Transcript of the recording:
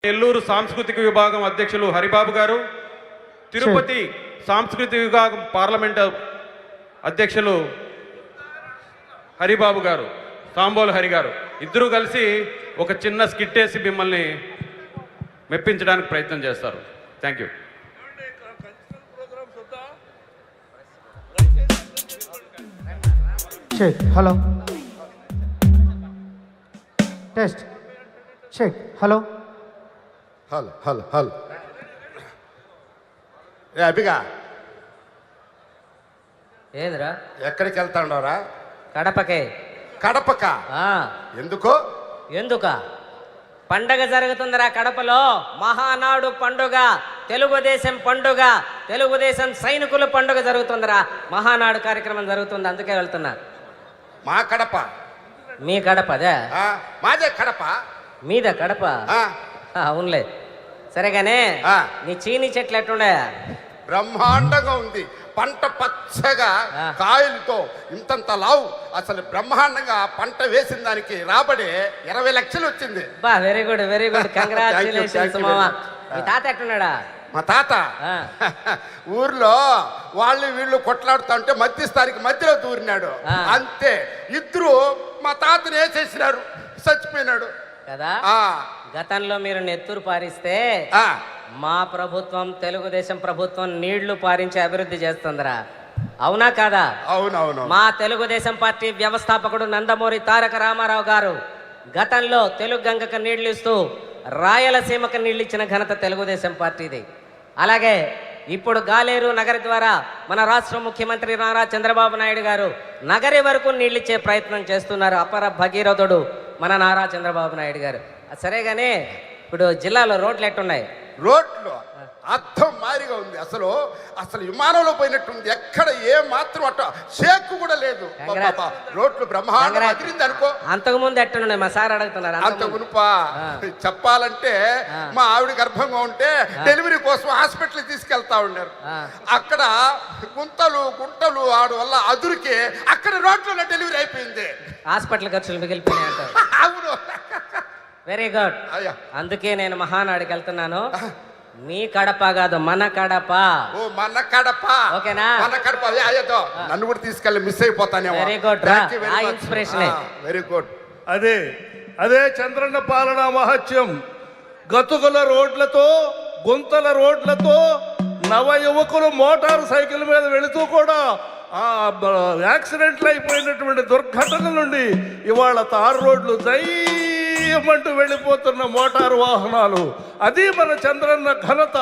నెల్లూరు సాంస్కృతిక విభాగం అధ్యక్షులు హరిబాబు గారు, తిరుపతి సాంస్కృతిక విభాగం పార్లమెంట్ అధ్యక్షులు హరిబాబు గారు, సాంబోలు హరి గారు ఇద్దరూ కలిసి ఒక చిన్న స్కిట్ వేసి మిమ్మల్ని మెప్పించడానికి ప్రయత్నం చేస్తారు. Thank you. Hello test check. Hello hello hello hello ఏ అభిగా ఏదిరా? ఎక్కడికి వెళ్తాండవరా? కడపకే. కడపక? ఎందుకో? ఎందుక? పండగ జరుగుతుందిరా కడపలో. మహానాడు పండుగ, తెలుగుదేశం పండుగ, తెలుగుదేశం సైనికుల పండుగ జరుగుతుందిరా. మహానాడు కార్యక్రమం జరుగుతుంది, అందుకే వెళ్తున్నా. మా కడప? మీ కడప అదే? మాదే కడప. మీద కడప? అవునులే. సరేగానే నీ చీని చెట్లు ఎట్లుండే? బ్రహ్మాండంగా ఉంది. పంట పచ్చగా కాయలతో ఇంతంత లావు. అసలు బ్రహ్మాండంగా పంట వేసిన దానికి రాబడి 20 లక్షలు వచ్చింది. బా, very good very good, congratulations మామ. మీ తాత ఎట్టున్నాడా? మా తాత ఊర్లో వాళ్ళు వీళ్ళు కొట్లాడుతా ఉంటే మధ్యస్థానికి మధ్యలో దూరినాడు. అంతే, ఇద్దరు మా తాతని వేసేసినారు, చచ్చిపోయినాడు కదా. గతంలో మీరు నెత్తురు పారిస్తే మా ప్రభుత్వం, తెలుగుదేశం ప్రభుత్వం నీళ్లు పారించి అభివృద్ధి చేస్తుందిరా. అవునా కాదా? అవునవును. మా తెలుగుదేశం పార్టీ వ్యవస్థాపకుడు నందమూరి తారక రామారావు గారు గతంలో తెలుగు గంగకు నీళ్లు ఇస్తూ రాయలసీమకు నీళ్ళు ఇచ్చిన ఘనత తెలుగుదేశం పార్టీది. అలాగే ఇప్పుడు గాలేరు నగరి ద్వారా మన రాష్ట్ర ముఖ్యమంత్రి నారా చంద్రబాబు నాయుడు గారు నగరి వరకు నీళ్ళిచ్చే ప్రయత్నం చేస్తున్నారు. అపర భగీరథుడు మన నారా చంద్రబాబు నాయుడు గారు. సరేగానే ఇప్పుడు జిల్లాలో రోడ్లు ఎట్టున్నాయి? రోడ్లు అర్థం మారిగా ఉంది. అసలు అసలు విమానంలో పోయినట్టుంది. ఎక్కడ ఏ మాత్రం అట్ట షేక్ కూడా లేదు. రోడ్లు బ్రహ్మాండంగా అదిరింది అనుకో. అంతకుముందు ఎట్టున్నాయి? మా సార్ అడుగుతున్నారు. అంత మునుపా చెప్పాలంటే మా ఆవిడ గర్భంగా ఉంటే డెలివరీ కోసం హాస్పిటల్ తీసుకెళ్తా ఉన్నారు. అక్కడ గుంతలు గుంటలు ఆడు వల్ల అదురికి అక్కడ రోడ్లలో డెలివరీ అయిపోయింది. హాస్పిటల్ ఖర్చులు మిగిలిపోయినాయి అంటారు. అవును. Very good. అందుకే నేను మహానాడికి వెళ్తున్నాను. మీ కడప కాదు, మన కడప. ఓ మన కడప. ఓకేనా? మన కడప. నన్ను కూడా తీసుకెళ్ళి మిస్ అయిపోతానే. Very good. Inspiration. Very good. అదే అదే చంద్రన్న పాలన మహత్యం. గతుకుల రోడ్లతో, గుంతల రోడ్లతో నవ యువకులు మోటార్ సైకిల్ మీద వెళుతూ కూడా యాక్సిడెంట్లు అయిపోయినటువంటి దుర్ఘటన నుండి ఇవాళ తారు రోడ్లు దయ్యమంటూ వెళ్ళిపోతున్న మోటారు వాహనాలు. అది మన చంద్రన్న ఘనత.